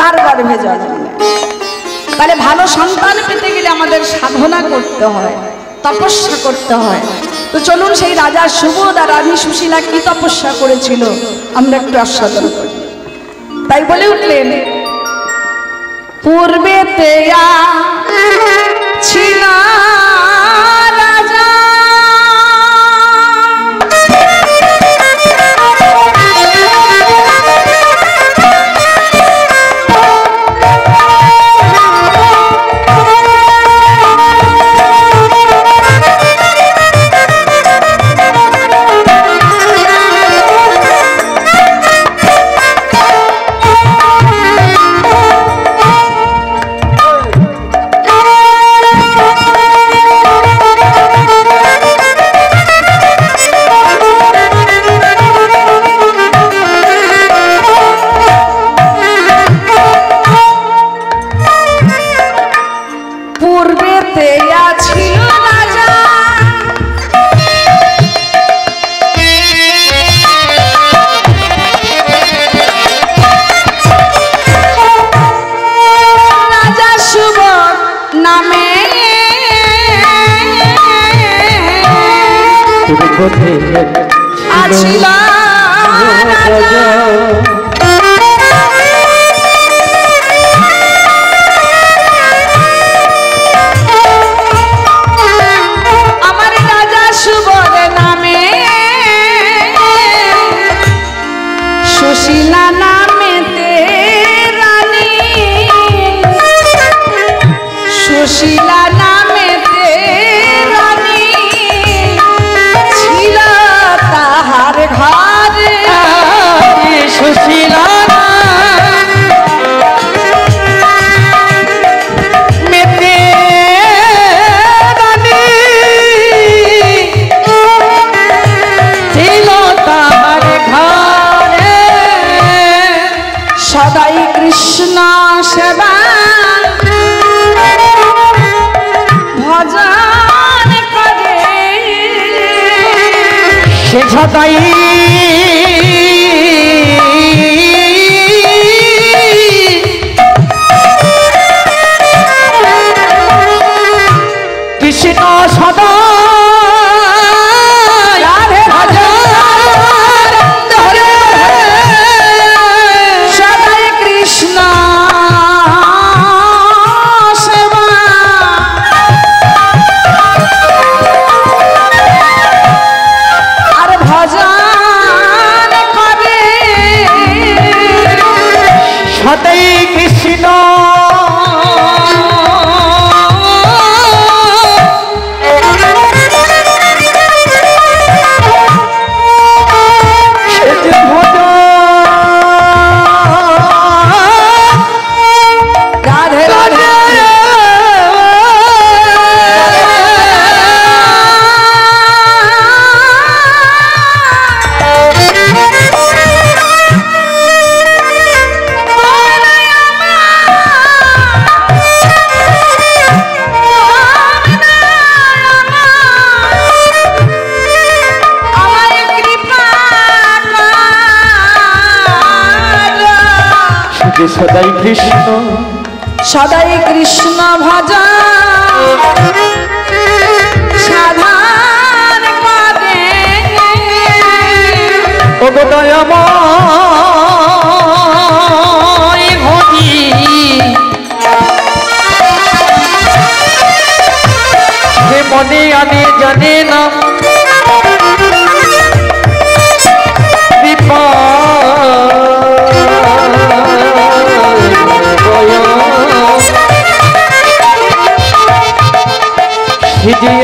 তার গর্ভে জন্ম নেয়। তাহলে ভালো সন্তান পেতে গেলে আমাদের সাধনা করতে হয়, তপস্যা করতে হয়। তো চলুন সেই রাজা সুবোধ আর রানী সুশীলা কি তপস্যা করেছিল আমরা একটু আস্বাদন করি। তাই বলে উঠলেন, পূর্বেতে ছিল রাজা সদাই কৃষ্ণ সদাই কৃষ্ণ ভজ সাধার পদে দয়াময় ঘটি যে মনে আনে জানে না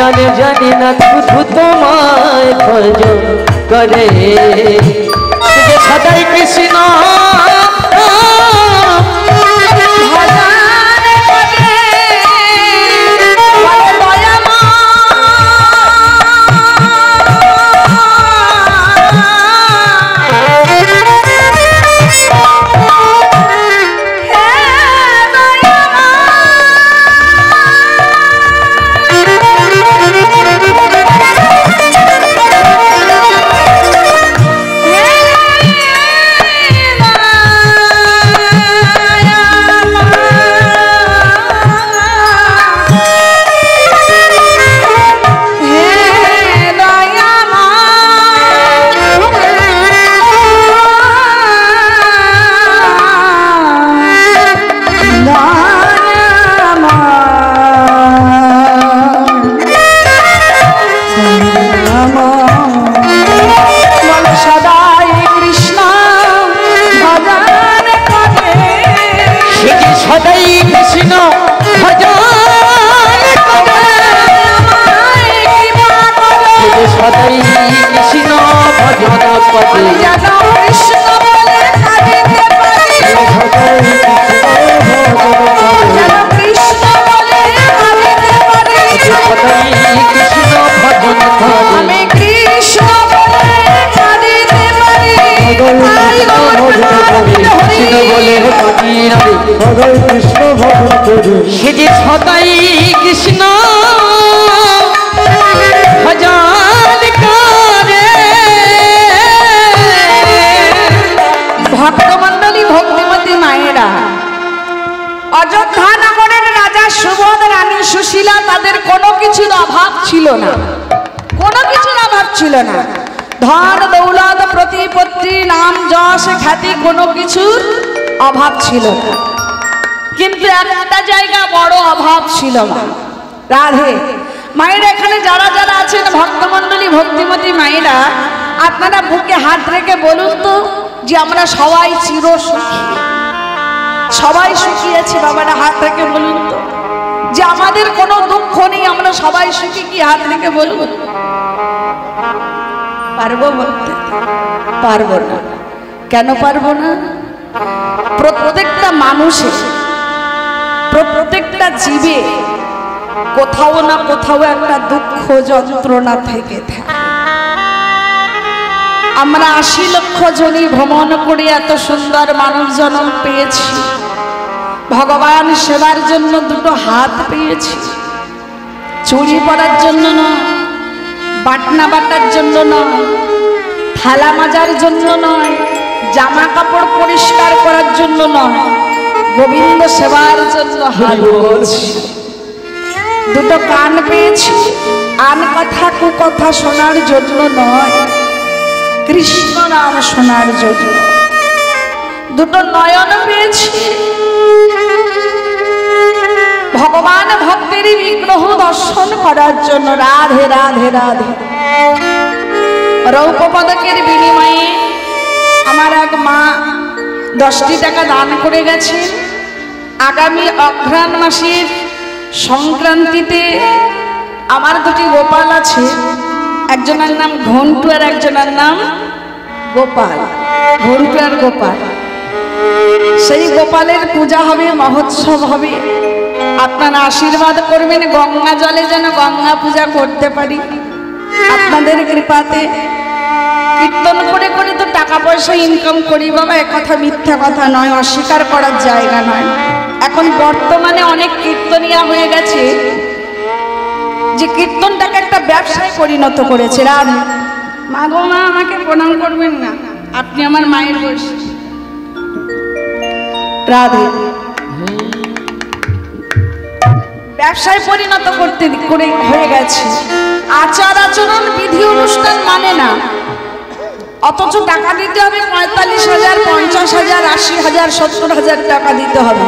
জানে জানি না শুধু তোমায় খোঁজ করে সদাই কৃষ্ণ সদাই কৃষ্ণ ভজন করে যেন কৃষ্ণ বলে কাঁদিতে পারি সদাই যেন কৃষ্ণ বলে কাঁদিতে পারি সদাই কৃষ্ণ ভজন করে আমি কৃষ্ণ বলে কাঁদিতে পারি তাই গৌর প্রেমানন্দে হরি কৃষ্ণ বলে সদাই কৃষ্ণ ভজন করি সে যে সদাই কৃষ্ণ ভজন করে ভক্তমণ্ডলী ভক্তিমতী মায়েরা অযোধ্যা নগরের রাজা সুবোধ রানী সুশীলা তাদের কোনো কিছুর অভাব ছিল না কোনো কিছুর অভাব ছিল না ধন দৌলত প্রতিপত্তি নাম যশ খ্যাতি কোনো কিছুর অভাব ছিল না কিন্তু একটা জায়গা বড় অভাব ছিল না রাধে মায়েরা এখানে যারা যারা আছেন ভক্তমণ্ডলী ভক্তিমতী মায়েরা আপনারা বুকে হাত রেখে বলুন তো যে আমরা সবাই চির সুখী সবাই সুখী আছি বাবারা হাত রেখে বলুন তো যে আমাদের কোনো দুঃখ নেই আমরা সবাই সুখী কি হাত রেখে বলুন পারবো বলতে পারবো না কেন পারবো না প্রত্যেকটা মানুষের প্রত্যেকটা জীবে কোথাও না কোথাও একটা দুঃখ যন্ত্রণা থেকে থাকে আমরা ৮০ লক্ষ জনই ভ্রমণ করে এত সুন্দর মানব জন্ম পেয়েছি ভগবান সেবার জন্য দুটো হাত পেয়েছি চুরি পরার জন্য নয় বাটনা বাটার জন্য নয় থালা মাজার জন্য নয় জামা কাপড় পরিষ্কার করার জন্য নয় গোবিন্দ সেবার জন্য হাত পেয়েছি দুটো কান পেয়েছি আন কথা কুকথা শোনার জন্য নয় কৃষ্ণ নাম শোনার জন্য দুটো নয়ন পেয়েছি ভগবান ভক্তের বিগ্রহ দর্শন করার জন্য রাধে রাধে রাধে রৌপ্য পদকের বিনিময়ে আমার এক মা 10টি টাকা দান করে গেছে আগামী অঘ্রাণ মাসের সংক্রান্তিতে আমার দুটি গোপাল আছে একজনের নাম ঘন্টু আর একজনের নাম গোপাল ঘন্টু আর গোপাল সেই গোপালের পূজা হবে মহোৎসব হবে আপনারা আশীর্বাদ করবেন গঙ্গা জলে যেন গঙ্গা পূজা করতে পারি আপনাদের কৃপাতে কীর্তন করে করে তো টাকা পয়সা ইনকাম করি বাবা একথা মিথ্যা কথা নয় অস্বীকার করার জায়গা নয় এখন বর্তমানে অনেক কীর্তনিয়া হয়ে গেছে যে কীর্তনটাকে একটা ব্যবসায় পরিণত করেছে রাধে মা গো মা আমাকে প্রণাম করবেন না আপনি আমার মায়ের বয়স রাধে ব্যবসায় পরিণত করতে করে হয়ে গেছে আচার আচরণ বিধি অনুষ্ঠান মানে না অথচ টাকা দিতে হবে ৪৫,০০০ ৫০,০০০ ৮০,০০০ ৭০,০০০ টাকা দিতে হবে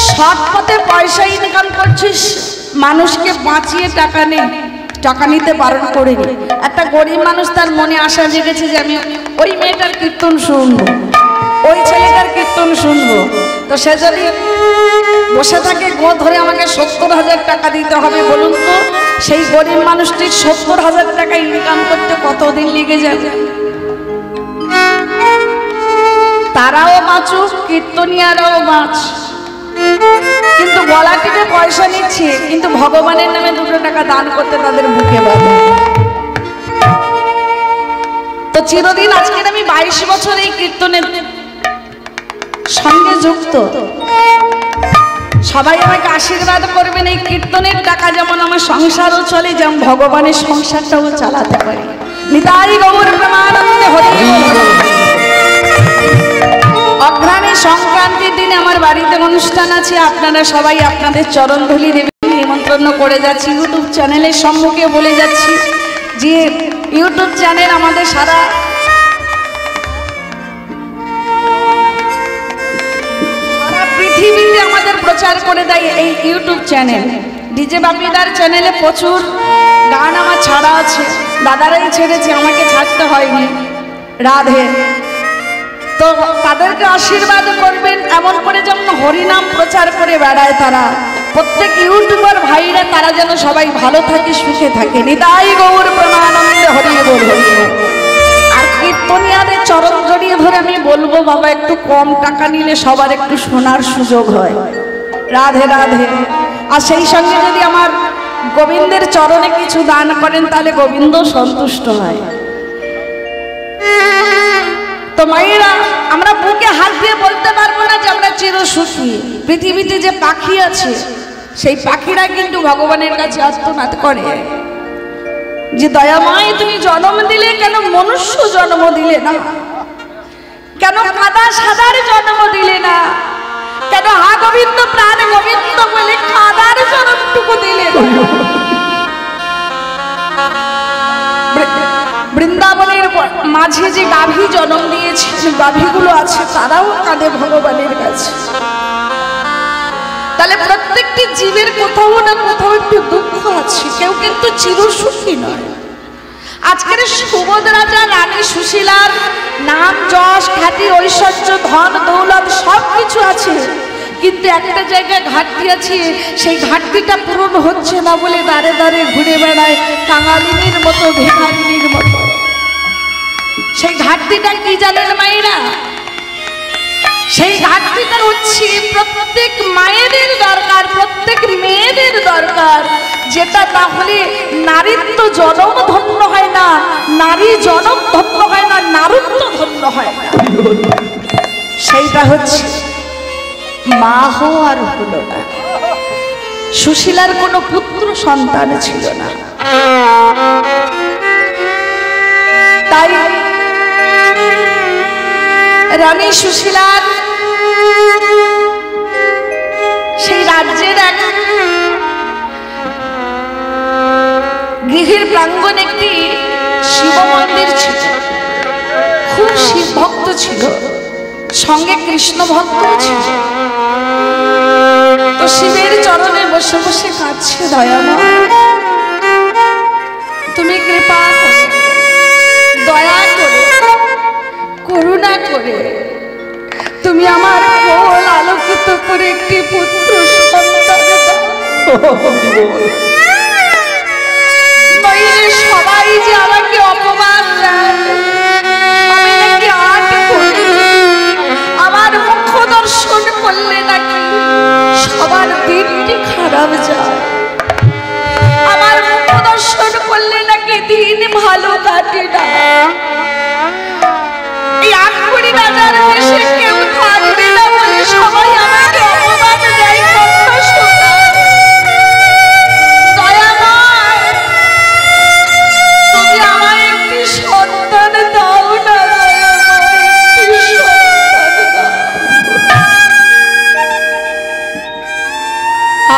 সৎ পথে পয়সা ইনকাম করছিস মানুষকে বাঁচিয়ে টাকা নে টাকা নিতে বারণ করিনি একটা গরিব মানুষ তার মনে আশা জেগেছে যে আমি ওই মেয়েটার কীর্তন শুনবো ওই ছেলেটার কীর্তন শুনবো তো সে যদি বসে থাকে গো ধরে আমাকে ৭০,০০০ টাকা দিতে হবে বলুন তো সেই গরিব মানুষটির ৭০,০০০ টাকা ইনকাম করতে কতদিন লেগে যাবে তারাও বাঁচুক কীর্তনিয়ারাও বাঁচ কিন্তু গলা টিপে পয়সা নিচ্ছে কিন্তু ভগবানের নামে 2 টাকা দান করতে তাদের বুকে বাঁধে তো চিরদিন আজকের আমি 22 বছর এই কীর্তনের সঙ্গে যুক্ত সবাই আমাকে আশীর্বাদ করবেন এই কীর্তনের টাকা যেমন আমার সংসারও চলে যেমন ভগবানের সংসারটাও চালাতে পারি নিতাই গৌর প্রেমানন্দে হরি অঘ্রাণী সংক্রান্তির দিনে আমার বাড়িতে অনুষ্ঠান আছে আপনারা সবাই আপনাদের চরণধূলি দেবেন নিমন্ত্রণ করে যাচ্ছি ইউটিউব চ্যানেলের সম্মুখে বলে যাচ্ছি যে ইউটিউব চ্যানেল আমাদের সারা পৃথিবীতে আমাদের প্রচার করে দেয় এই ইউটিউব চ্যানেল ডিজে বাপিদার চ্যানেলে প্রচুর গান আমার ছাড়া আছে দাদারাই ছেড়েছে আমাকে ছাড়তে হয়নি রাধে তো তাদেরকে আশীর্বাদ করবেন এমন করে যেমন হরিনাম প্রচার করে বেড়ায় প্রত্যেক ইউটিউবার ভাইরা তারা যেন সবাই ভালো থাকে, সুখে থাকে। নিতাই গৌর প্রেমানন্দে হরি বল হরি বল। আর কীর্তনিয়াদের চরণ জড়িয়ে ধরে আমি বলবো, বাবা একটু কম টাকা নিলে সবার একটু শোনার সুযোগ হয়। রাধে রাধে। আর সেই সঙ্গে যদি আমার গোবিন্দের চরণে কিছু দান করেন তাহলে গোবিন্দ সন্তুষ্ট হয়। তো মায়েরা, আমরা বুকে হাত দিয়ে বলতে পারবো না যে আমরা চিরসুখী। পৃথিবীতে যে পাখি আছে সেই পাখিরা কিন্তু ভগবানের কাছে আর্তনাদ করে যে দয়াময় তুমি জন্ম দিলে, কেন মনুষ্য জন্ম দিলে না? কেন কাদা সাদার জন্ম দিলে না? কেন হা গোবিন্দ প্রাণ গোবিন্দ বলে কাদার জন্মটুকু দিলে না? বৃন্দাবনের মাঝে যে গাভী জন্ম দিয়েছে, গাভীগুলো আছে তারাও কাঁদে ভগবানের কাছে। তাহলে প্রত্যেকটি জীবের কোথাও না কোথাও একটু দুঃখ আছে, কেউ কিন্তু চিরসুখী নয়। আজকের সুবোধ রাজা রানী সুশীলার নাম, যশ, খ্যাতি, ঐশ্বর্য, ধন দৌলত সব কিছু আছে, কিন্তু একটা জায়গায় ঘাটতি আছে। সেই ঘাটতিটা পূরণ হচ্ছে না বলে দাঁড়ে দাঁড়ে ঘুরে বেড়ায় কাঙালিনীর মতো, ভিখারিনীর মতো। সেই ঘাটতিটা কি জানেন মায়েরা? সেই ঘাটতিটা হচ্ছে প্রত্যেক মায়েদের দরকার, প্রত্যেক মেয়েদের দরকার, যেটা তাহলে নারীত্ব জনম ধন্য হয় না, নারী জনম ধন্য হয় না, নারীত্ব ধন্য হয় না। সেইটা হচ্ছে মা হওয়ার হলো না। সুশীলার কোনো পুত্র সন্তান ছিল না, তাই রানী সুশীলার সেই রাজ্যের এক গৃহের প্রাঙ্গণে একটি শিব মন্দির ছিল। খুব শিব ভক্ত ছিল, সঙ্গে কৃষ্ণ ভক্ত ছিল। তো শিবের চরণে বসে বসে কাঁদছে, দয়াময় তুমি কৃপা করে, দয়া করে, করুণা করে তুমি আমার কোল আলোকিত করে একটি পুত্র সন্তান দাও। নইলে সবাই যে আমাকে অপমান দেয়, আমি নাকি আট করি, আমার মুখ দর্শন করলে নাকি সবার দিনটি খারাপ যায়, আমার মুখ দর্শন করলে নাকি দিন ভালো কাটে না। এই আটকুড়ি রাজার দেশে কেউ থাকবে না বলে সবাই আমাকে অপমান দেয়, কথা শোনায়। দয়াময় তুমি আমায় একটি সন্তান দাও না, দয়াময় একটি সন্তান দাও,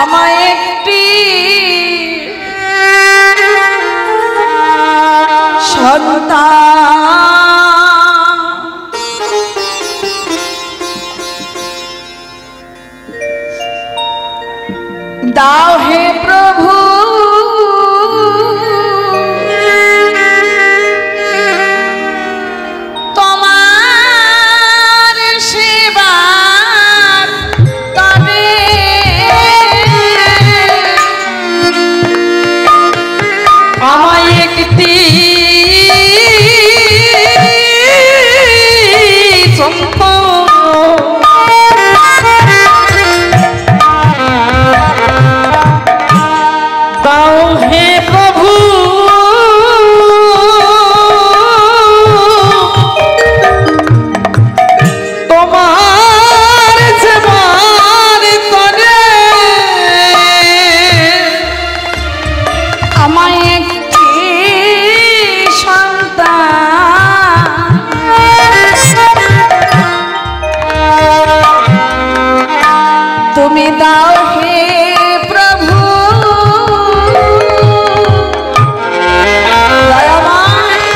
আমায় একটি সন্তান দাও হে প্রভু। তোমার সেবার তবে আমায় একটি দাও হে প্রভু। তোমার সেবার তরে আমায় একটি সন্তান তুমি দাও হে প্রভু। দয়াময়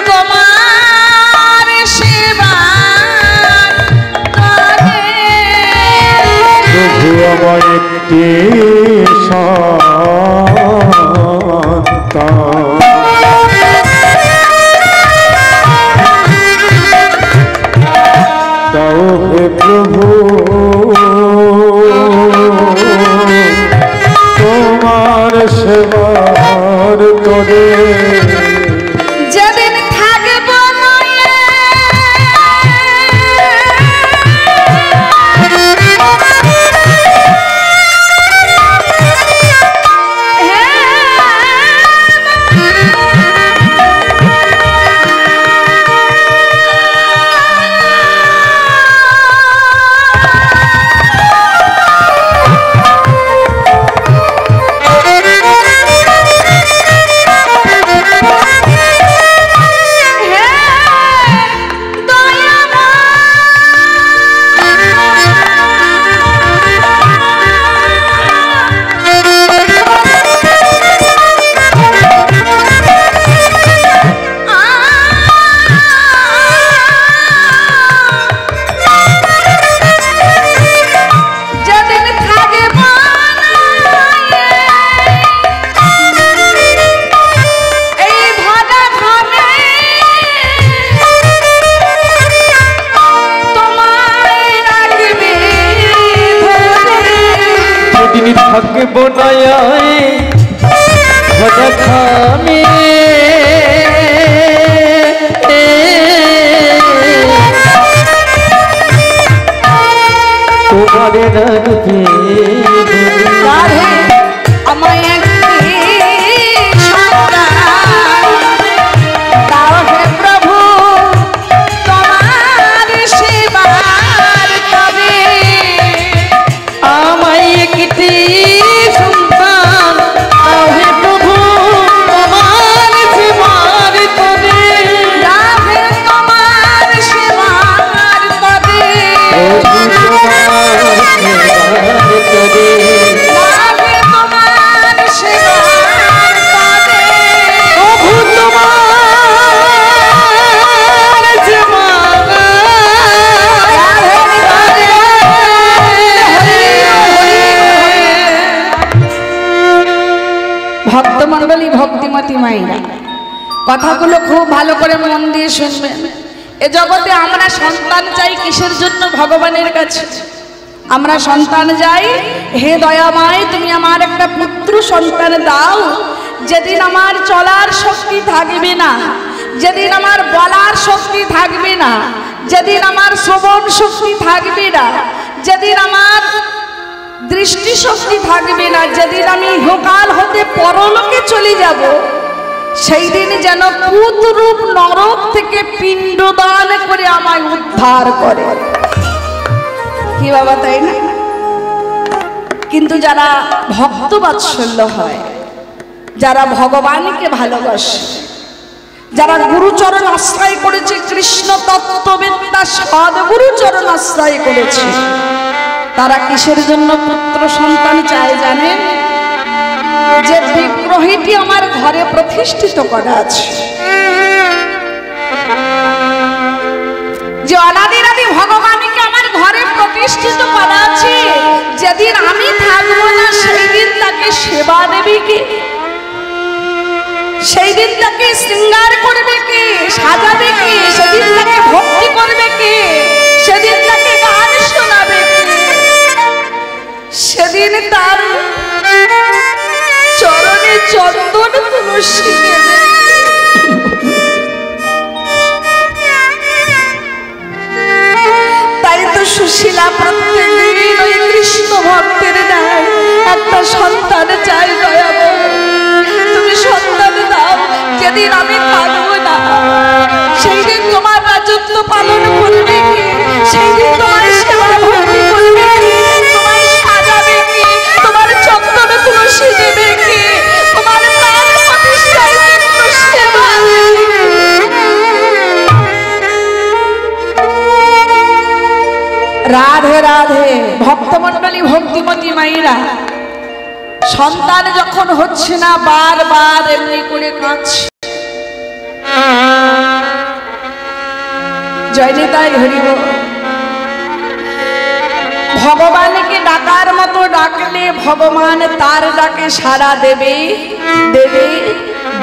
তোমার সেবার তরে প্রভু আমার একটি সন্তান দাও হে প্রভু। থাকবো নয় খামে তোমার রাখবে রাধে আমায় একটি সন্তান দাও হে প্রভু তোমার সেবার তবে। আমায় একটি সন্তান দাও হে প্রভু তোমার সেবার তবে। দাও হে তোমার সেবার তবে। ভক্তমণ্ডলী ভক্তিমতী মায়েরা কথাগুলো খুব ভালো করে মন দিয়ে শুনবেন। এ জগতে আমরা সন্তান চাই কিসের জন্য? ভগবানের কাছে আমরা সন্তান চাই, হে দয়াময় তুমি আমার একটা পুত্র সন্তান দাও। যেদিন আমার চলার শক্তি থাকবে না, যেদিন আমার বলার শক্তি থাকবে না, যেদিন আমার শ্রবণ শক্তি থাকবে না, যেদিন আমার দৃষ্টি শক্তি থাকবে না, যেদিন আমি ইহকাল হতে পরলোকে চলে যাব, সেই দিন যেন পুতরূপ নরক থেকে পিণ্ডদান করে আমায় উদ্ধার করে। কি বাবা, তাই না? কিন্তু যারা ভক্ত বাৎসল্য হয়, যারা ভগবানকে ভালোবাসে, যারা গুরুচরণ আশ্রয় করেছে, কৃষ্ণ তত্ত্ববেত্তা সদ্গুরুচরণ আশ্রয় করেছে, তারা কিসের জন্য পুত্র সন্তান চায় জানেন? যে বিগ্রহটি আমার ঘরে প্রতিষ্ঠিত করা আছে, যে অনাদিরাদি ভগবানকে আমার ঘরে প্রতিষ্ঠিত করা আছে, যেদিন আমি থাকবো না সেই দিন তাকে সেবা দেবে কে? সেই দিন তাকে শৃঙ্গার করবে কে? সাজাবে কে? সেদিন তাকে ভক্তি করবে কে? সেদিন তাকে গান শোনাবে কে? সেদিন তার চরণে চন্দন তুলসী দেবে। তাই তো সুশীলা প্রত্যেকদিন ওই কৃষ্ণ ভক্তের দেয় একটা সন্তান চাই। দয়াময় তুমি সন্তান দাও, যেদিন আমি থাকবো না সেই দিন তোমার রাজত্ব পালন করবে কে? সেই দিন তোমার সেবা ভক্তি করবে কে? তোমায় সাজাবে কে? তোমার চন্দন তুলসী দেবে কে? তোমার প্রাণ প্রতিষ্ঠায় নিত্য সেবা রাধে রাধে। ভক্তমণ্ডলী ভক্তিমতী মায়েরা, সন্তান যখন হচ্ছে না বারবার এমনি করে কাঁদছে। জয় নিতাই হরিব। ভগবানকে ডাকার মতো ডাকলে ভগবান তার ডাকে সাড়া দেবে দেবে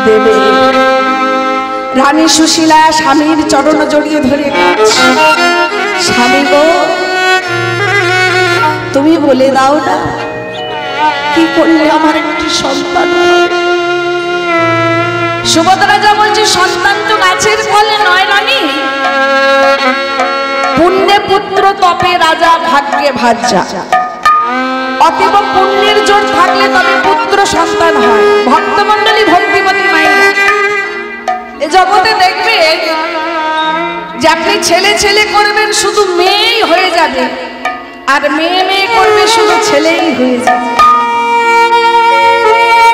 দেবে। রানী সুশীলা স্বামীর চরণ জড়িয়ে ধরে কাঁদছে, স্বামী গো তুমি বলে দাও না কি করলে আমার একটি সন্তান হবে? সুভদ্রা যা বলছে, সন্তান তো গাছের ফলে নয় রানী, পুণ্যে পুত্র তপে রাজা ভাগ্যে ভাজ্যা। অতীব পুণ্যের জোর থাকলে তবে পুত্র সন্তান হয়। ভক্তমণ্ডলী ভক্তিমতী মায়েরা, এ জগতে দেখবে যে আপনি ছেলে ছেলে করবেন শুধু মেয়েই হয়ে যাবে, আর মেয়ে মেয়ে করবে শুধু ছেলেই হয়ে যাবে।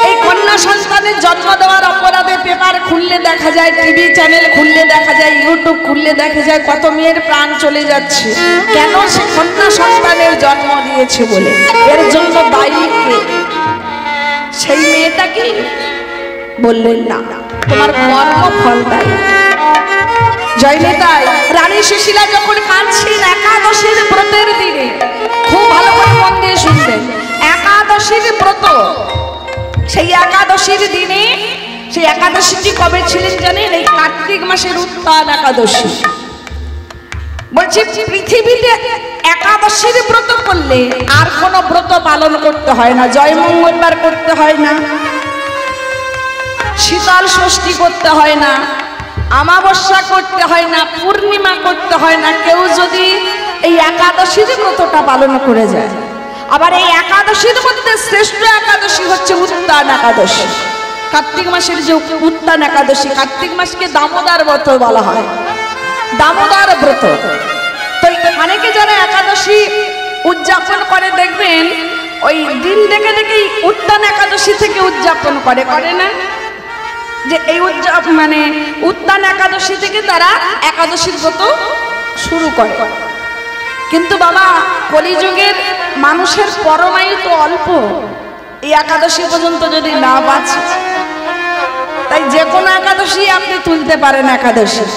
এই কন্যা সন্তানের জন্ম দেওয়ার অপরাধে পেপার খুললে দেখা যায়, টিভি চ্যানেল খুললে দেখা যায়, ইউটিউব খুললে দেখা যায় কত মেয়ের প্রাণ চলে যাচ্ছে। কেন? সে কন্যা সন্তানের জন্ম দিয়েছে বলে। এর জন্য দায়ী কে? সেই মেয়েটাকে বললেন না, তোমার কর্মফল দায়ী। জয় নিতাই। রানী সুশীলা যখন কাঁদছেন একাদশীর ব্রতের দিনে, খুব ভালো করে মন দিয়ে শুনবেন, একাদশীর ব্রত, সেই একাদশীর দিনে, সেই একাদশীটি কবে ছিলেন জানেন? এই কার্তিক মাসের উত্তান একাদশী। বলছি পৃথিবীতে একাদশী একাদশীর ব্রত করলে আর কোনো ব্রত পালন করতে হয় না। জয় মঙ্গলবার করতে হয় না, শীতল ষষ্ঠী করতে হয় না, অমাবস্যা করতে হয় না, পূর্ণিমা করতে হয় না। কেউ যদি এই একাদশীর ব্রতটা পালন করে যায়, আবার এই একাদশীর মধ্যে শ্রেষ্ঠ একাদশী হচ্ছে উত্তান একাদশী। কার্তিক মাসের যে উত্তান একাদশী, কার্তিক মাসকে দামোদর ব্রত বলা হয়, দামোদর ব্রত। তো অনেকে যারা একাদশী উদযাপন করে দেখবেন ওই দিন দেখে দেখেই উত্তান একাদশী থেকে উদযাপন করে, করে না? যে এই মানে উত্তান একাদশী থেকে তারা একাদশীর ব্রত শুরু করে। কিন্তু বাবা, কলিযুগের মানুষের পরমায়ু তো অল্প, এই একাদশী পর্যন্ত যদি না বাঁচে, তাই যে কোনো একাদশী আপনি তুলতে পারেন। একাদশী,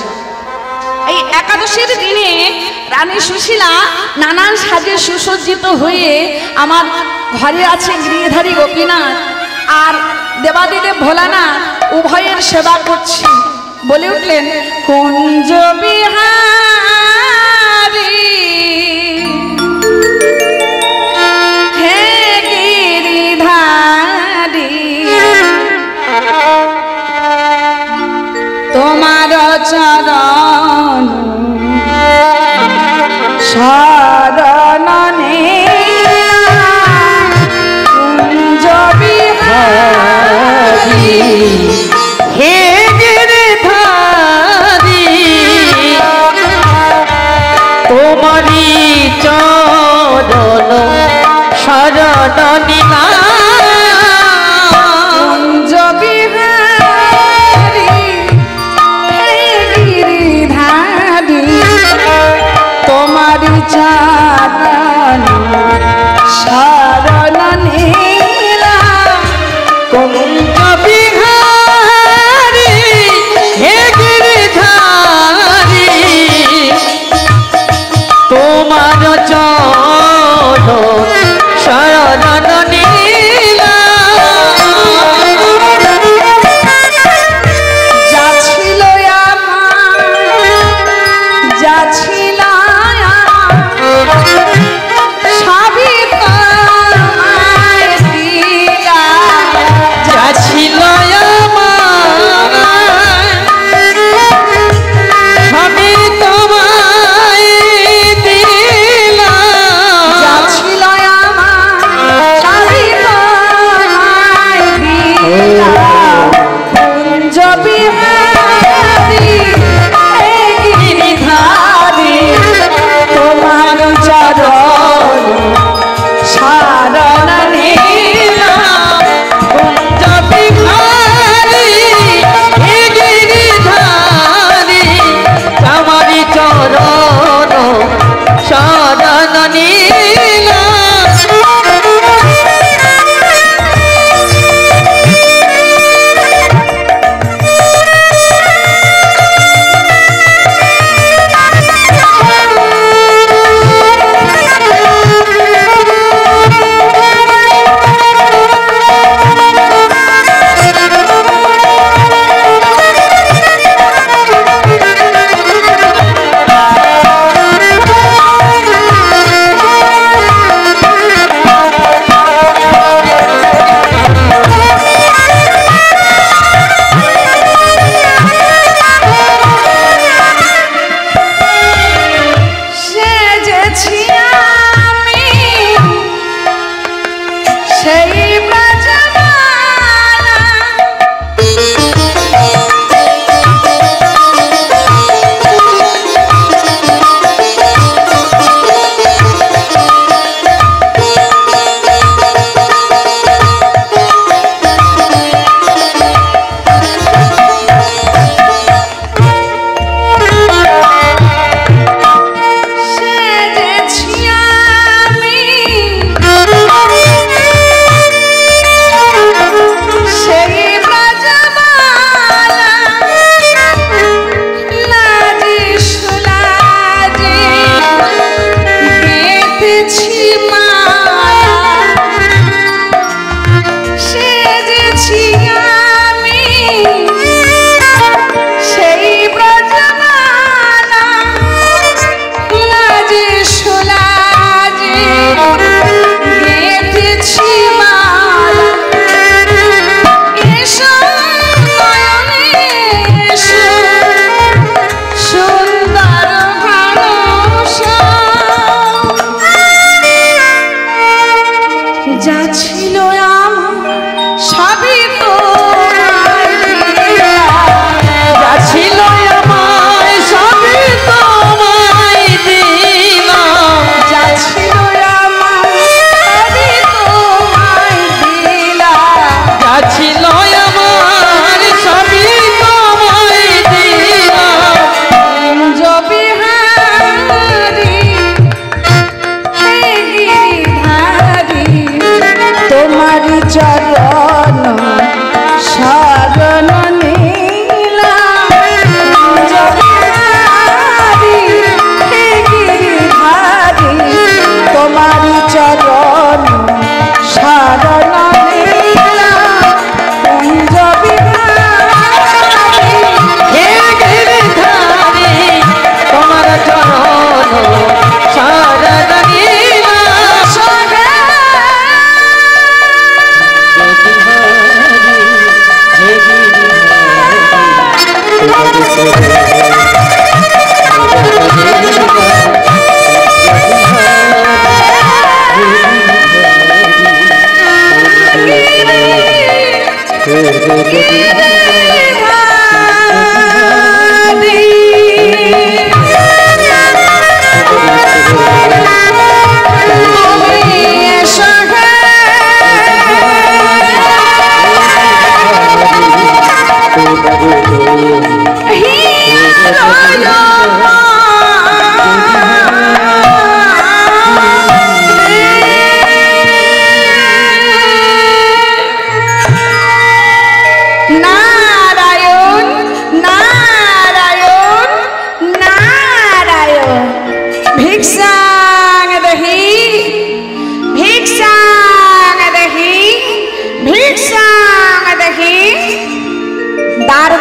এই একাদশীর দিনে রানী সুশীলা নানান সাজে সুসজ্জিত হয়ে আমার ঘরে আছে গৃহধারী গোপীনাথ আর দেবাদিদেব ভোলানাথ উভয়ের সেবা করছি। বলে উঠলেন, কুঞ্জ বিহারী হে গিরিধারী, তোমার চরণ শরণ কুঞ্জ বিহারী হে গিরিধারী, তোমারি চরণ শরণ নিলাম। কুঞ্জ বিহারী হে গিরিধারী, তোমার চরণ শরণ নিলাম। কুঞ্জ বিহারী হে গিরিধারী, তোমার চরণ শরণ যা ছিল আমার, যা ছিল সবই তোমায় দিলাম। যা ছিল আমার সবই তোমায় দিলাম। যা ছিল আমার সবই তোমায় দিলাম। কুঞ্জ বিহারী হে গিরিধারী, তোমার চরণ শরণ নিলাম। কুঞ্জ বিহারী হে গিরিধারী, তোমারি চরণ শরণ নিলাম।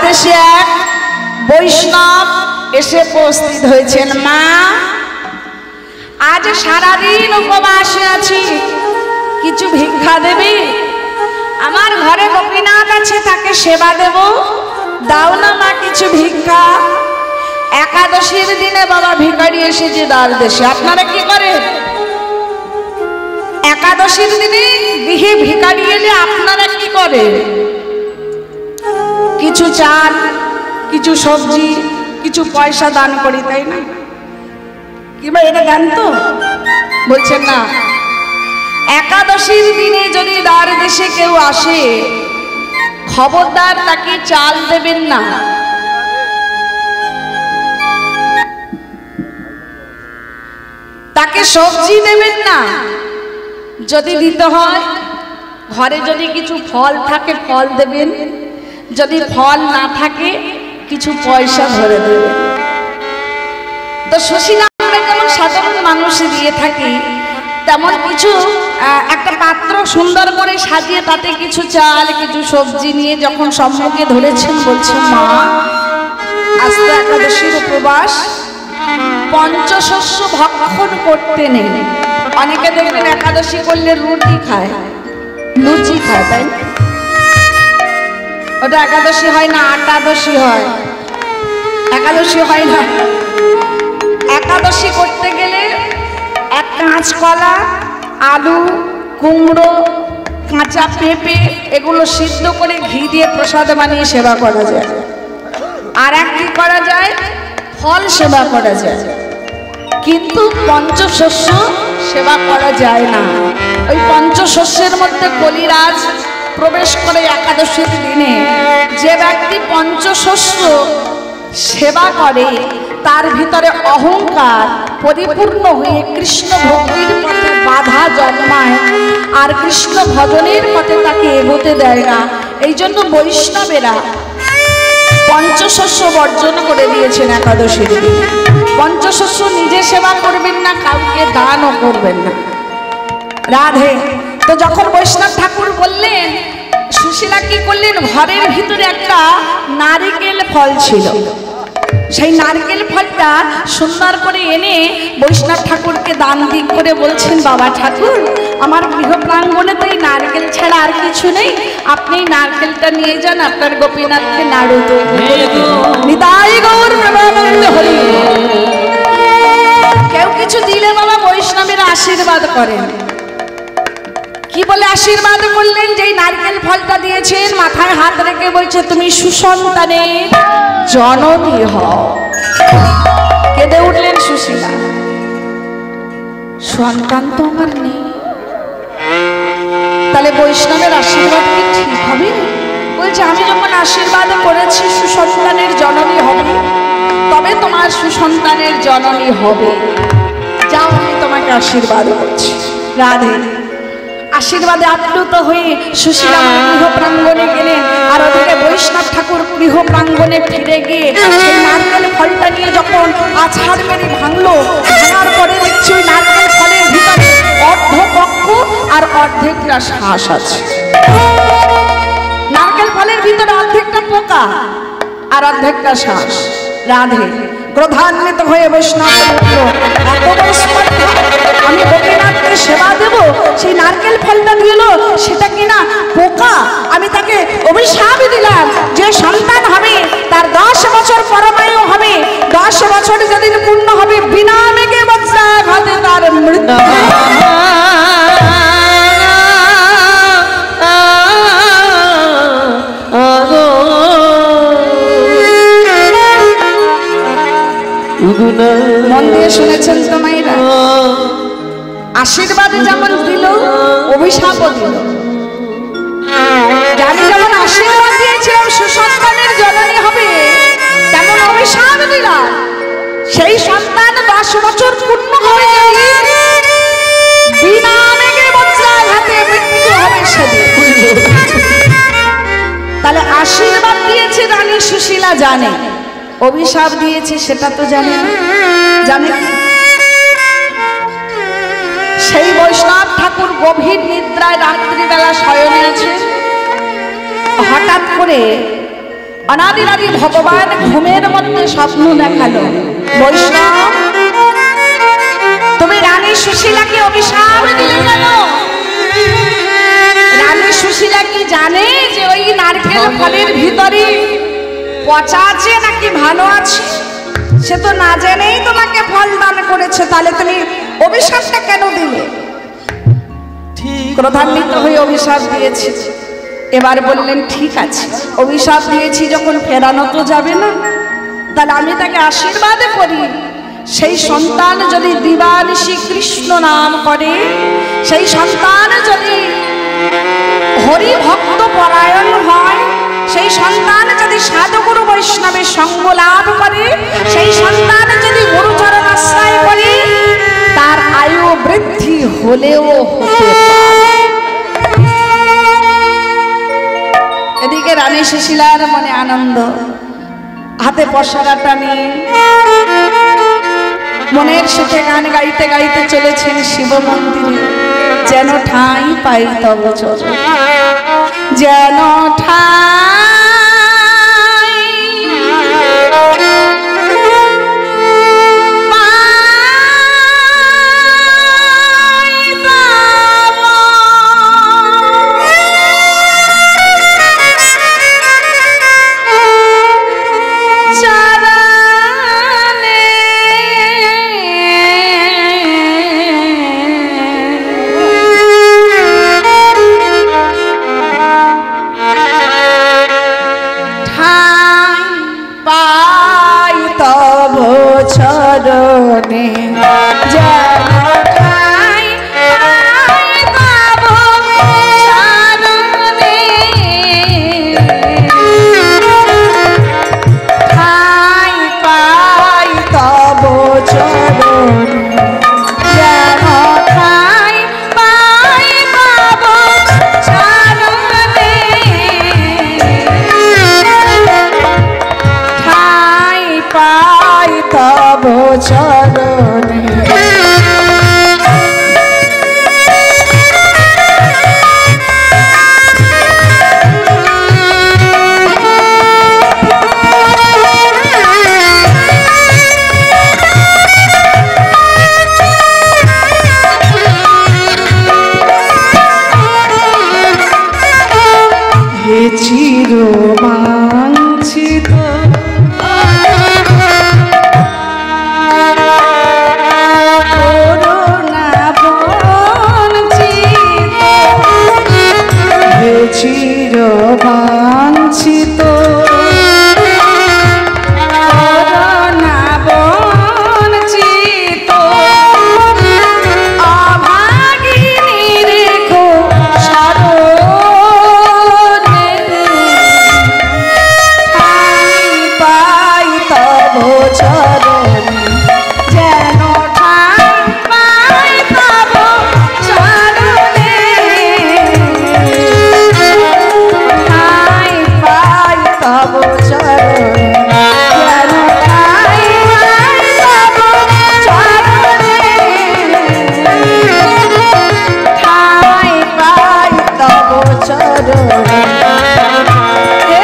দেশে এক বৈষ্ণব এসে উপস্থিত হয়েছেন। মা, আজ সারাদিন উপবাসে আছি, কিছু ভিক্ষা দেবে? আমার ঘরে গোপীনাথ আছে, তাকে সেবা দেব, দাও না মা কিছু ভিক্ষা। একাদশীর দিনে বাবা ভিখারি এসেছে দ্বার দেশে। আপনারা কি করেন? একাদশীর দিনে গৃহে ভিখারি এলে আপনারা কি করেন? কিছু চাল, কিছু সবজি, কিছু পয়সা দান করি, তাই না? কিংবা এটা জান তো? বলছেন না। একাদশীর দিনে যদি দ্বার দেশে কেউ আসে, খবরদার তাকে চাল দেবেন না। তাকে সবজি দেবেন না। যদি দিতে হয়, ঘরে যদি কিছু ফল থাকে ফল দেবেন, যদি ফল না থাকে কিছু পয়সা ধরে দেবেন। তো সুশীলা আমরা যেমন সাধারণ মানুষ দিয়ে থাকি, তেমন কিছু একটা পাত্র সুন্দর করে সাজিয়ে তাতে কিছু চাল, কিছু সবজি নিয়ে যখন সম্মুখে ধরেছেন, বলছেন মা, আজ তো একাদশীর উপবাস, পঞ্চশস্য ভক্ষণ করতে নেই। অনেকে দেখবেন একাদশী করলে রুটি খায়, লুচি খায়, তাই না? ওটা একাদশী হয় না, আটাদশী হয়, একাদশী হয় না। একাদশী করতে গেলে এক কাঁচকলা, আলু, কুমড়ো, কাঁচা পেঁপে এগুলো সিদ্ধ করে ঘি দিয়ে প্রসাদ বানিয়ে সেবা করা যায়। আর এক কি করা যায়, ফল সেবা করা যায়, কিন্তু পঞ্চশস্য সেবা করা যায় না। ওই পঞ্চশস্যের মধ্যে কলিরাজ প্রবেশ করে একাদশীর দিনে। যে ব্যক্তি পঞ্চশস্য সেবা করে তার ভিতরে অহংকার পরিপূর্ণ হয়ে কৃষ্ণ ভক্তির পথে বাধা জন্মায়, আর কৃষ্ণ ভজনের পথে তাকে এগোতে দেয় না। এই জন্য বৈষ্ণবেরা পঞ্চশস্য বর্জন করে দিয়েছেন একাদশীর দিনে। পঞ্চশস্য নিজে সেবা করবেন না, কাউকে দানও করবেন না। রাধে। তো যখন বৈষ্ণব ঠাকুর বললেন, সুশীলা কি করলেন, ঘরের ভিতরে একটা নারিকেল ফল ছিল, সেই নারকেল ফলটা সুন্দর করে এনে বৈষ্ণব ঠাকুরকে দান দিক করে বলছেন, বাবা ঠাকুর, আমার গৃহ প্রাঙ্গণে তো এই নারকেল ছাড়া আর কিছু নেই, আপনি নারকেলটা নিয়ে যান, আপনার গোপীনাথকে নাড়ু নিতাই গৌর প্রেমানন্দ হরি। কেউ কিছু দিলে বাবা বৈষ্ণবের আশীর্বাদ করেন। কি বলে আশীর্বাদ করলেন? যেই নারকেল ফলটা দিয়েছেন, মাথায় হাত রেখে বলছে, তুমি সুসন্তানের জননী হও। কেঁদে উঠলেন সুশীলা, সন্তান তো আমার নেই, তাহলে বৈষ্ণবের আশীর্বাদ কি ঠিক হবে? বলছে, আমি যখন আশীর্বাদ করেছি সুসন্তানের জননী হবে, তবে তোমার সুসন্তানের জননী হবে। যাও, আমি তোমাকে আশীর্বাদ করছি। রাধে। আশীর্বাদে আপ্লুত হয়ে সুশীলা গৃহ প্রাঙ্গণে গেলেন, আর ওদিকে বৈষ্ণব ঠাকুর গৃহ প্রাঙ্গণে ফিরে গিয়ে সেই নারকেল ফলটা নিয়ে যখন আছাড় মেরে ভাঙলো, ভাঙার পরে দেখছি ওই নারকেল ফলের ভিতরে অর্ধপক্ষ আর অর্ধেকটা শ্বাস আছে। নারকেল ফলের ভিতরে অর্ধেকটা পোকা আর অর্ধেকটা শ্বাস। রাধে। ক্রোধান্বিত হয়ে বৈষ্ণব আমি গোপীনাথকে সেবা দেব, সেই নারকেল ফলটা দিল, সেটা কিনা পোকা। আমি তাকে অভিশাপ দিলাম, যে সন্তান হবে তার 10 বছর পরমায়ু হবে, 10 বছর যেদিন পূর্ণ হবে বিনা মেঘে বজ্রাঘাতে তার মৃত্যু। মন দিয়ে শুনেছেন তো মায়েরা? আশীর্বাদ যেমন দিল, অভিশাপও দিল। আমি যেমন আশীর্বাদ দিয়েছিলাম সুসন্তানের জননী হবে, তেমন অভিশাপ দিলাম, সেই সন্তান 10 বছর পূর্ণ হবে বিনা মেঘে বজ্রাঘাতে মৃত্যু হবে সেদিন। তাহলে আশীর্বাদ দিয়েছে রানী সুশীলা জানে, অভিশাপ দিয়েছে সেটা তো জানে না। জানে সেই বৈষ্ণব ঠাকুর গভীর নিদ্রায় রাত্রিবেলা শয়নে আছে, হঠাৎ করে অনাদিনাদি ভগবান ঘুমের মধ্যে স্বপ্ন দেখালো, বৈষ্ণব তুমি রানী সুশীলাকে অভিশাপ দিলে কেন? রানী সুশীলা কি জানে যে ওই নারকেল ফলের ভিতরে পচা আছে নাকি ভালো আছে? সে তো না জেনেই তোমাকে ফল দান করেছে, তাহলে তুমি অভিশাপটা কেন দিলে? ক্রোধান্বিত হয়ে অভিশাপ দিয়েছি। এবার বললেন ঠিক আছে, অভিশাপ দিয়েছি যখন ফেরানো তো যাবে না, তাহলে আমি তাকে আশীর্বাদ করি। সেই সন্তান যদি দিবানিশি কৃষ্ণ নাম করে, সেই সন্তান যদি হরি ভক্ত পরায়ণ হয়, সেই সন্তান যদি সাধুগুরু বৈষ্ণবের সঙ্গ লাভ করে, সেই সন্তান যদি গুরুচরণ আশ্রয় করে, তার আয়ু বৃদ্ধি হলেও হতে পারে। এদিকে রানী সুশীলার মনে আনন্দ, হাতে পশরাটা নিয়ে মনের সুখে গান গাইতে গাইতে চলেছেন শিব মন্দিরে। যেন ঠাঁই পাই তব চরণ, যেন ঠাঁই চরণে, যেন ঠাঁই পাই তব চরণে, ঠাঁই পাই তব চরণে, যেন ঠাঁই পাই তব চরণে, ঠাঁই পাই তব চরণে। হে চির বাঞ্ছিত চির বাঞ্ছিত করুণাবঞ্চিত অভাগিনী রেখো শরণে, ঠাঁই পাই তব চরণে, যেন ঠাঁই পাই তব চরণে, ঠাঁই পাই তব চরণে, যেন ঠাঁই পাই তব চরণে, ঠাঁই পাই তব চরণে। হে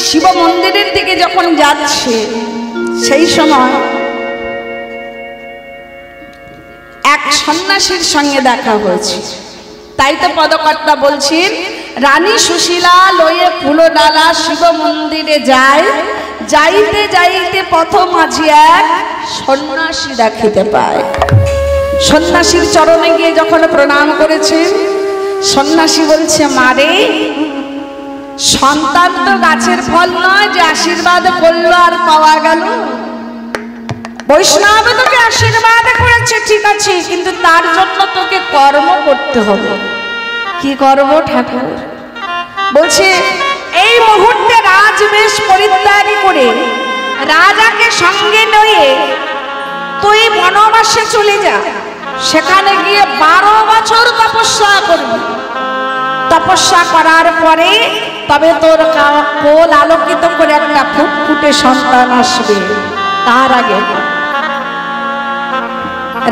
শিব মন্দিরের দিকে যখন যাচ্ছে, সেই সময় এক সন্ন্যাসীর সঙ্গে দেখা হয়েছে। তাই তো পদকর্তা বলছেন, রানী সুশীলা লয়ে ফুলডালা শিব মন্দিরে যায়, যাইতে যাইতে পথ মাঝি এক সন্ন্যাসী দেখিতে পায়। সন্ন্যাসীর চরণে গিয়ে যখন প্রণাম করেছে, সন্ন্যাসী বলছে, মারে সন্তান তো গাছের ফল নয় যে আশীর্বাদ করলো আর পাওয়া গেল। বৈষ্ণব তোকে আশীর্বাদ করেছে ঠিক আছে, কিন্তু তার জন্য তোকে কর্ম করতে হবে। কি করব ঠাকুর? বলছে এই মুহূর্তে রাজবেশ পরিত্যাগ করে রাজাকে সঙ্গে নিয়ে তুই বনবাসে চলে যা, সেখানে গিয়ে 12 বছর তপস্যা করবি। তপস্যা করার পরে তবে তোর কোল আলোকিত করে একটা ফুটফুটে সন্তান আসবে। তার আগে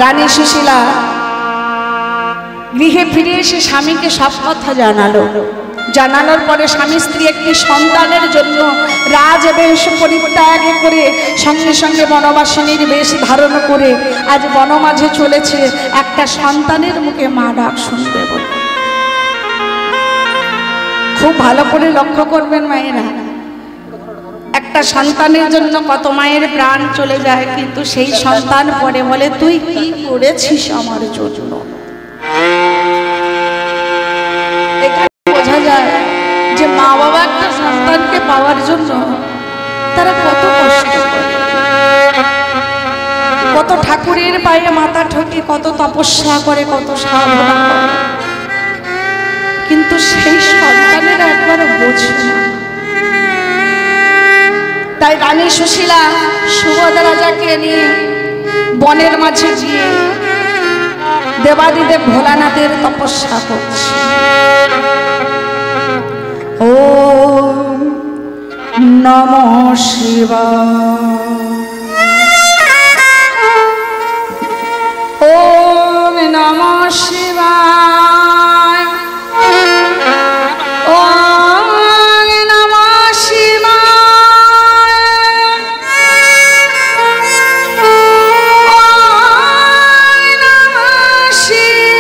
রানী সুশীলা গৃহে ফিরে এসে স্বামীকে সব কথা জানানোর পরে স্বামী স্ত্রী একটি সন্তানের জন্য রাজবেশ পরিত্যাগ করে সঙ্গে সঙ্গে বনবাসিনীর বেশ ধারণ করে আজ বনমাঝে চলেছে একটা সন্তানের মুখে মা ডাক শুনবে বলে। খুব ভালো করে লক্ষ্য করবেন মায়েরা, একটা সন্তানের জন্য কত মায়ের প্রাণ চলে যায়, কিন্তু সেই সন্তান পরে বলে তুই কি করেছিস আমার জন্য। এখানে বোঝা যায় যে মা বাবা একটা সন্তানকে পাওয়ার জন্য তারা কত কষ্ট করে, কত ঠাকুরের পায়ে মাথা ঠকে, কত তপস্যা করে, কত সাধনা করে, কিন্তু সেই সন্তানের একবার বোঝে না। তাই রানী সুশীলা সুবোধ রাজাকে নিয়ে বনের মাঝে গিয়ে দেবাদিদেব ভোলানাথের তপস্যা করছে। ওম নমঃ শিবায়, ওম নমঃ শিবায়, ওম নমঃ শিবায়, ওম নমঃ শিবায়।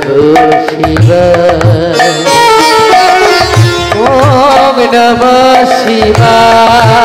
Om Namah Shivaya, Om Namah Shivaya,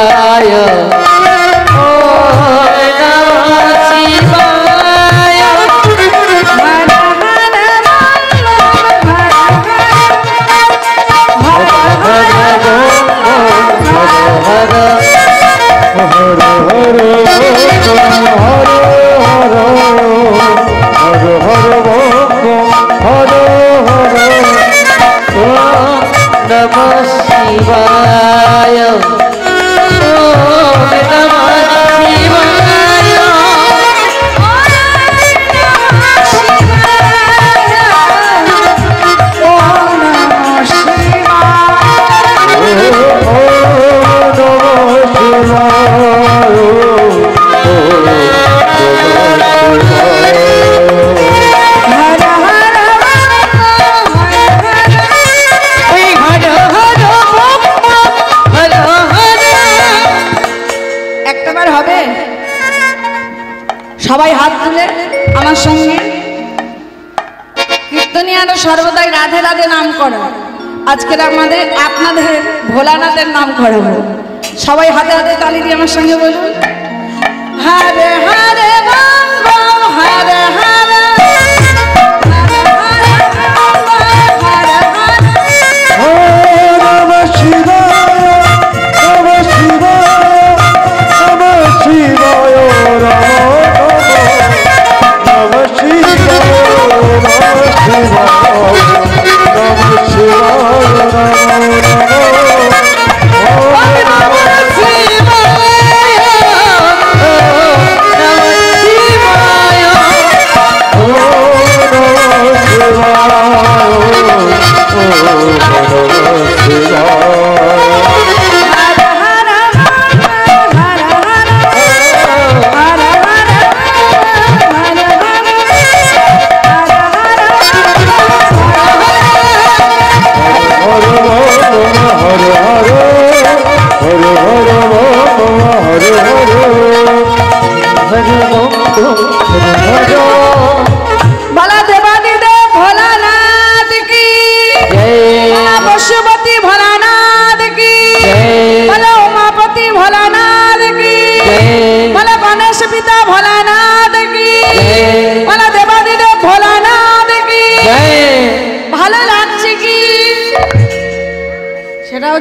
সবাই হাত তুলে আমার সঙ্গে কীর্তনিয়ারা সর্বদাই রাধে রাধে নাম করো। আজকের আপনাদের ভোলানাথের নাম করাবো। সবাই হাতে হাতে তালি দিয়ে আমার সঙ্গে বলুন হরে হরে রাম রাম হরে হরে Namah Shivaya,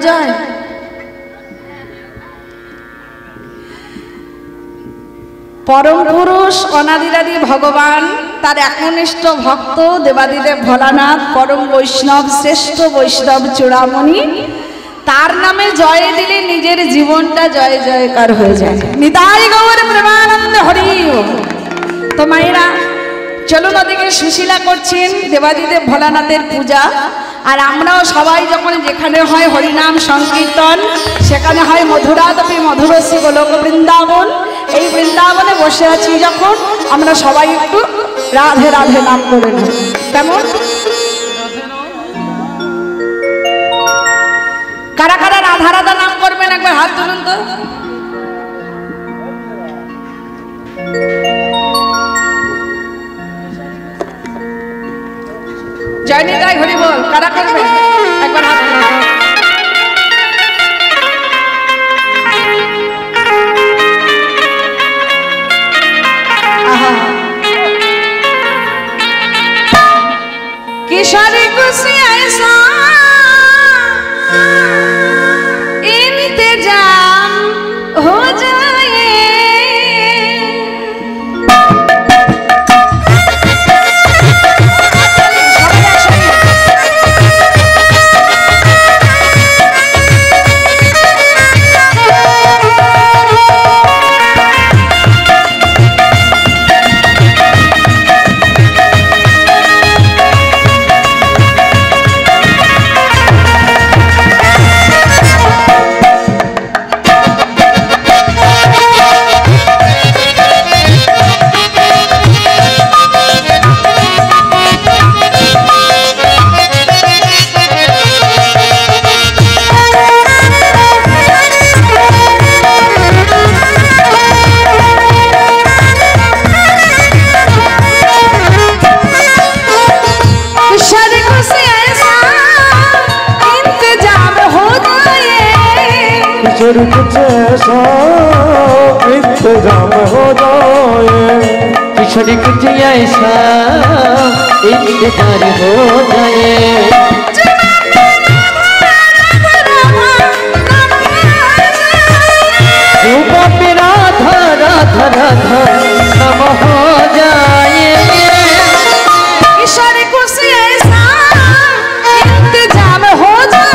যায়? পরম পুরুষ অনাদিরাদি ভগবান, তার একনিষ্ঠ ভক্ত দেবাদিদেব ভোলানাথ, পরম বৈষ্ণব, শ্রেষ্ঠ বৈষ্ণব চূড়ামণি, তার নামে জয় দিলে নিজের জীবনটা জয় জয়কার হয়ে যায়। নিতাই গৌর প্রেমানন্দ হরি। তো মায়েরা চলুন, ওদিকে সুশীলা করছেন দেবাদিদেব ভোলানাথের পূজা, আর আমরাও সবাই যখন যেখানে হয় হরিনাম সংকীর্তন, সেখানে হয় মধুরাদপি মধুরসী গোলক বৃন্দাবন, এই বৃন্দাবনে বসে আছি যখন, আমরা সবাই একটু রাধে রাধে নাম করে নিই। কেমন? কারা কারা রাধা রাধা নাম করবেন একবার হাত তুলুন তো। জয় নিতাই হরি বল। কারা করবেন একবার হাত তুলুন। किशोरी खुशी ऐसा इंतजाम हो जाए, कुछ ऐसा इंतजाम हो जाए, किशोरी कुछ ऐसा इंतजार हो जाए, रूपा पे राधा राधा राधा नाम हो जाए, किशोरी खुश ऐसा इंतजाम हो जाए,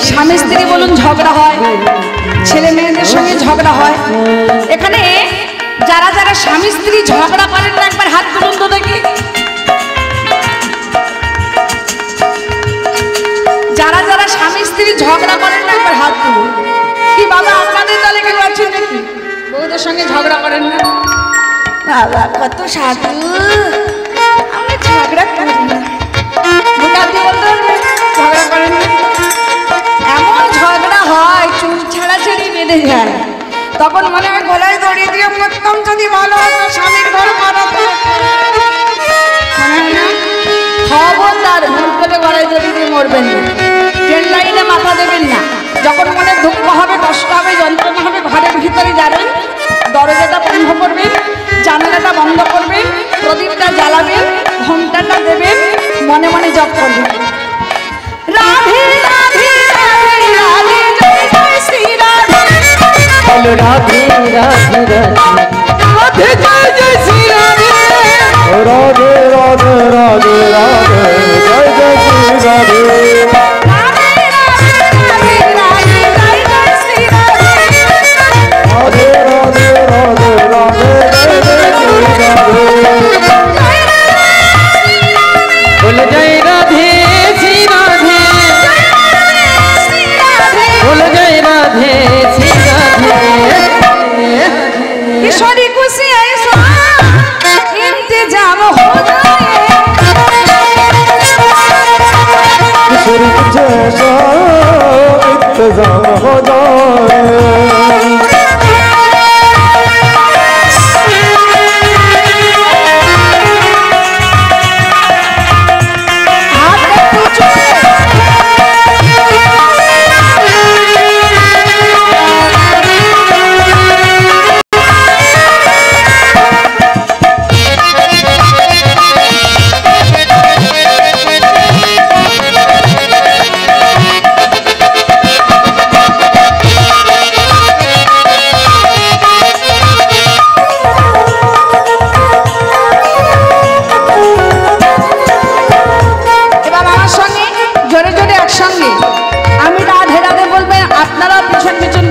স্বামী স্ত্রী বলুন ঝগড়া হয়, ছেলে মেয়েদের সঙ্গে ঝগড়া হয়। এখানে যারা যারা স্বামী স্ত্রী ঝগড়া করেন না একবার হাত তুলুন তো দেখি। যারা যারা স্বামী স্ত্রী ঝগড়া করেন না একবার হাত তুলুন। কি বাবা আপনাদের দলে কেউ আছেন নাকি বউদের সঙ্গে ঝগড়া করেন না? বাবা কত সাধু, আমি ঝগড়া করি না। বুকাতি বলতে ঝগড়া করেন না? এমন ঝগড়া হয় চুল ছাড়াছাড়ি বেঁধে যায়, তখন মনে হয় গলায় দড়িয়ে দিয়ে মরতাম যদি ভালো হতো, স্বামীর ঘর মারাতো। মনে হয় না? খবরদার ভুল করে গলায় দড়িয়ে দিয়ে মরবেন না, ট্রেন লাইনে মাথা দেবেন না। যখন মনে দুঃখ হবে, কষ্ট হবে, যন্ত্রণা হবে, ঘরের ভিতরে যাবেন, দরজাটা বন্ধ করবেন, জানালাটা বন্ধ করবেন, প্রদীপটা জ্বালাবেন, ঘণ্টাটা দেবেন, মনে মনে জপ করবেন, রাধে রাধে রাধে রাধে জয় জয় শ্রী রাধে, बोलो राधे राधे राधे রাধে জয় জয় শ্রী রাধে, राधे राधे राधे राधे जय जय श्री राधे, রাধে রাধে রাধে রাধে জয় জয় শ্রী রাধে, राधे राधे राधे हमेशा इंतजाम हो जाए।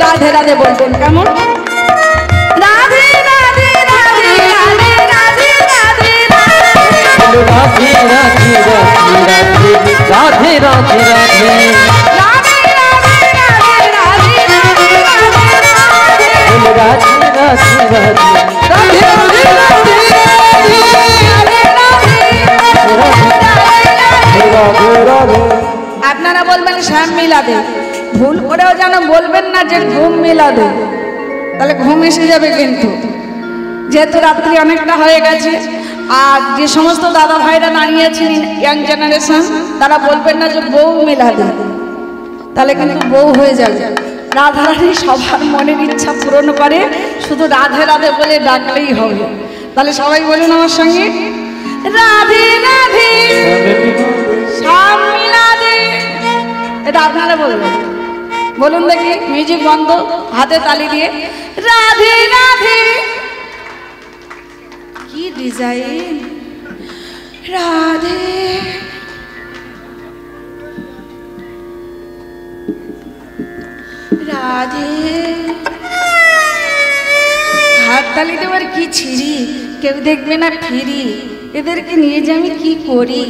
राधे राधे बोलবেন কেমন? राधे राधे राधे राधे राधे राधे राधे राधे राधे राधे राधे राधे আপনারা বলবেন শ্যাম মিলাদে, ভুল করেও যেন বলবেন না যে ঘুম মিলাদে, তাহলে ঘুম এসে যাবে কিন্তু, যেহেতু রাত্রি অনেকটা হয়ে গেছে। আর যে সমস্ত দাদা ভাইরা দাঁড়িয়েছেন ইয়াং জেনারেশন, তারা বলবেন না যে বউ মিলাদে, তাহলে কিন্তু বউ হয়ে যাবে। রাধারানী সবার মনের ইচ্ছা পূরণ করে, শুধু রাধে রাধে বলে ডাকলেই হবে। তাহলে সবাই বলুন আমার সঙ্গে, রাধে রাধে শ্যাম মিলাদে। এটা আপনারা বলবেন, বলুন দেখি, মিউজিক বন্ধ, হাতে তালি দিয়ে রাধে রাধে। কি ডিজাইন, রাধে রাধে। হাত তালি দেওয়ার কি ছিরি, কেউ দেখবে না ফিরি, এদেরকে নিয়ে যে আমি কি করি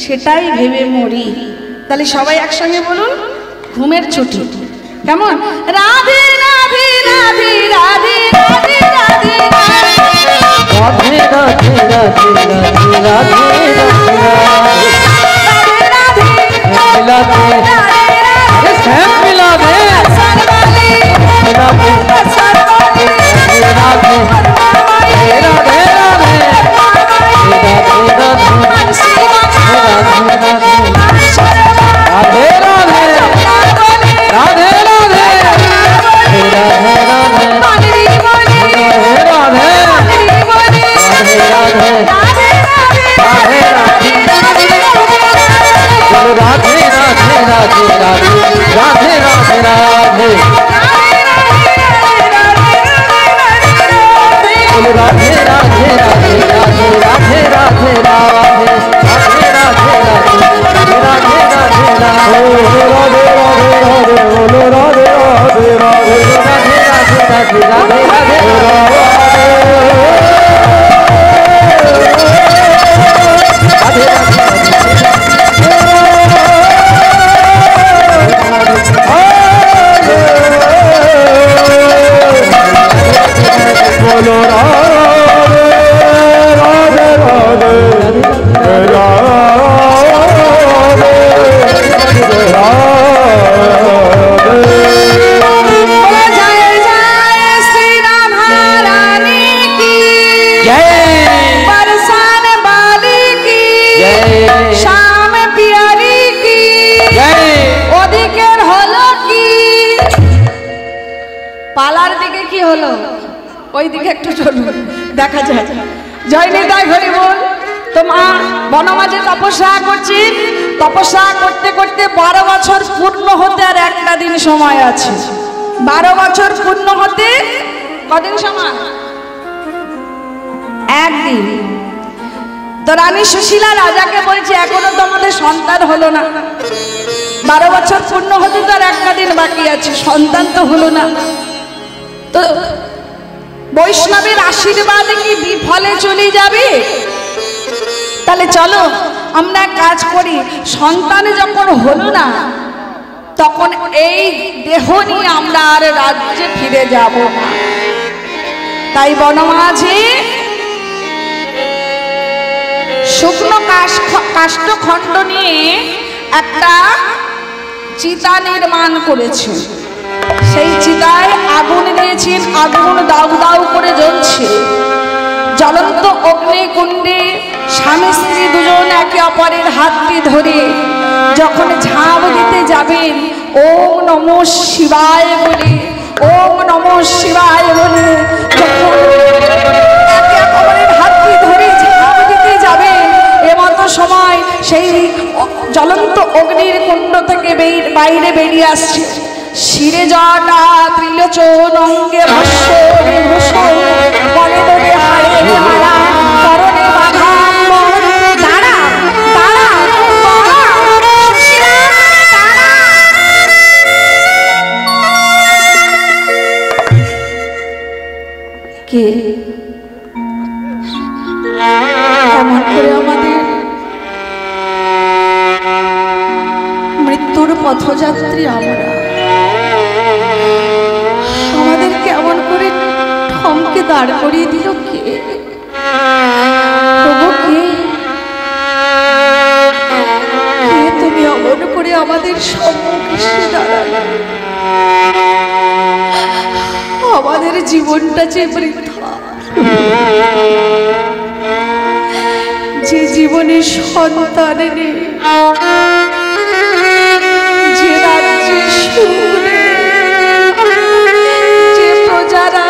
সেটাই ভেবে মরি। তাহলে সবাই একসঙ্গে বলুন, ঘুমের ছুটি কেমন? রাধে রাধে রাধে রাধে রাধে রাধে राधे राधे राधे राधे राधे श्याम मिला दे ওই দিকে একটু চলুন, দেখা যায়। জয় নিতাই হরি বল। তোমার বনমাঝে তপস্যা করছি, তপস্যা করতে করতে 12 বছর পূর্ণ হতে আর একটা দিন সময় আছে। 12 বছর পূর্ণ হতে কদিন সময়? একদিন। তো রানী সুশীলা রাজাকে বলছে, এখনো তো আমাদের সন্তান হলো না, 12 বছর পূর্ণ হতে তো আর একটা দিন বাকি আছে, সন্তান তো হলো না। তো বৈষ্ণবের আশীর্বাদে কি বিফলে চলে যাবে? তাহলে চলো আমরা কাজ করি, সন্তান যখন হলো না তখন এই দেহ নিয়ে আমরা আর রাজ্যে ফিরে যাব না। তাই বনমাঝে শুকনো কাষ্ঠখণ্ড নিয়ে একটা চিতা নির্মাণ করেছেন। সেই চিতায় আগুন দিয়েছেন, আগুন দাউ দাউ করে জ্বলছে। জ্বলন্ত অগ্নিকুণ্ডে স্বামী স্ত্রী দুজন একে অপরের হাতটি ধরে যখন ঝাঁপ দিতে যাবেন, ওম নমঃ শিবায় বলে, ওম নমঃ শিবায় বলে যখন একে অপরের হাতটি ধরে ঝাঁপ দিতে যাবেন, এমতো সময় সেই জ্বলন্ত অগ্নির কুণ্ড থেকে বাইরে বেরিয়ে আসছে শিরে জটা ত্রিলোচন অঙ্গে ভস্য বিভূষণ বলে দোলে হারে হারা করণে বাধা। দাঁড়া দাঁড়া কে এমন করে আমাদের মৃত্যুর পথযাত্রী, আমাদের কেমন করে থমকে দাঁড় করিয়ে দিল কে? কে তুমি অমন করে আমাদের সম্মুখে এসে দাঁড়ালে? আমাদের জীবনটা যে বৃথা, যে জীবনে সন্তান নেই, যে রাজ্যে সুখ নেই, যে প্রজারা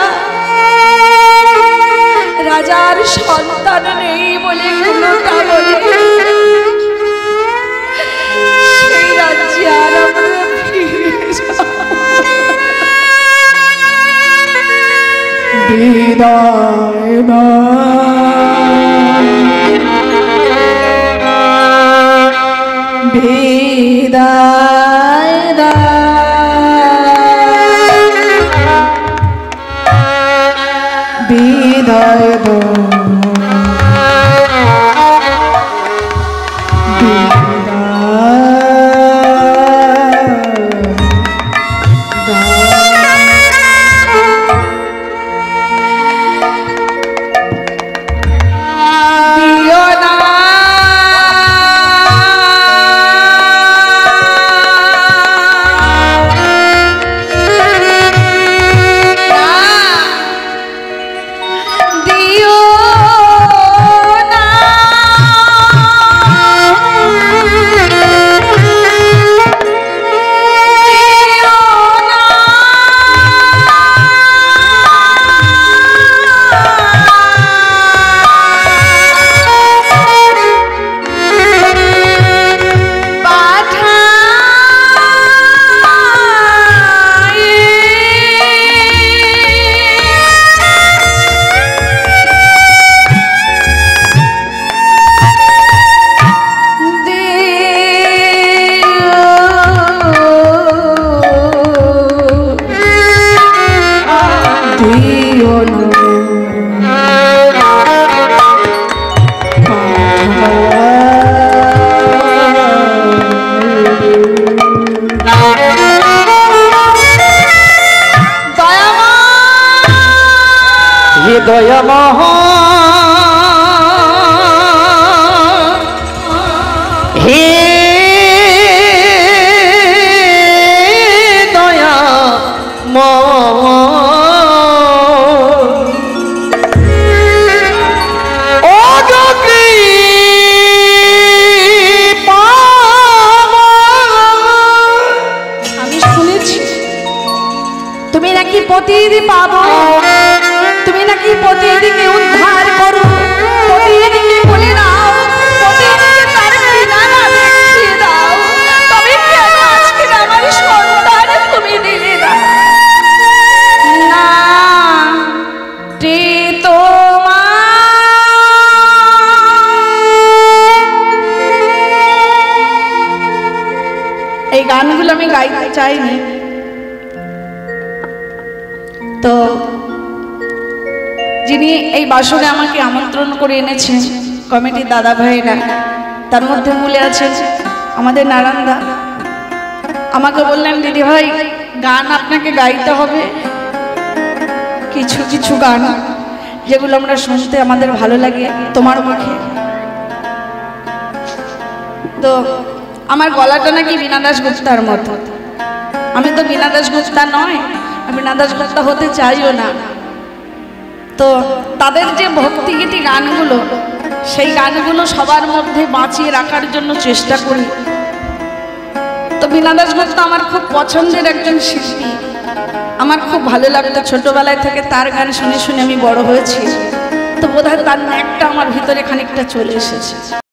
রাজার সন্তান নেই বলে কোনটা বলে, সেই রাজ্যে আর আমরা ফিরে যাব। বিদায় না বিদায় দা বিদায় দো দয়ামহ হে দয়ামহ আমি শুনেছি তুমি নাকি প্রতিদিন পাবো, তুমি নাকি প্রতিদিকে উদ্ধার করো, প্রতিদিকে বলে দাও, প্রতিদিকে তার কিনারা দেখিয়ে দাও, তবে কেন আজকে আমার সন্তান তুমি দিলে না? না তে এই গানগুলো আমি গাইতে চাইনি, তো যিনি এই বাসরে আমাকে আমন্ত্রণ করে এনেছেন কমিটির দাদা ভাইরা, তার মধ্যে মূলে আছেন আমাদের নারায়ণদা, আমাকে বললেন দিদি ভাই গান আপনাকে গাইতে হবে, কিছু কিছু গান যেগুলো আমরা শুনতে আমাদের ভালো লাগে তোমার মুখে। তো আমার গলাটা নাকি বীণা দাশগুপ্তার মতো। আমি তো বীণা দাশগুপ্তা নয়, আমি বীণা দাশগুপ্তা হতে চাইও না। তো তাদের যে ভক্তিগীতি গানগুলো, সেই গানগুলো সবার মধ্যে বাঁচিয়ে রাখার জন্য চেষ্টা করি। তো বীণা দাশগুপ্তা আমার খুব পছন্দের একজন শিল্পী, আমার খুব ভালো লাগতো। ছোটবেলায় থেকে তার গান শুনে শুনে আমি বড় হয়েছি। তো বোধহয় তার একটা আমার ভিতরে খানিকটা চলে এসেছে।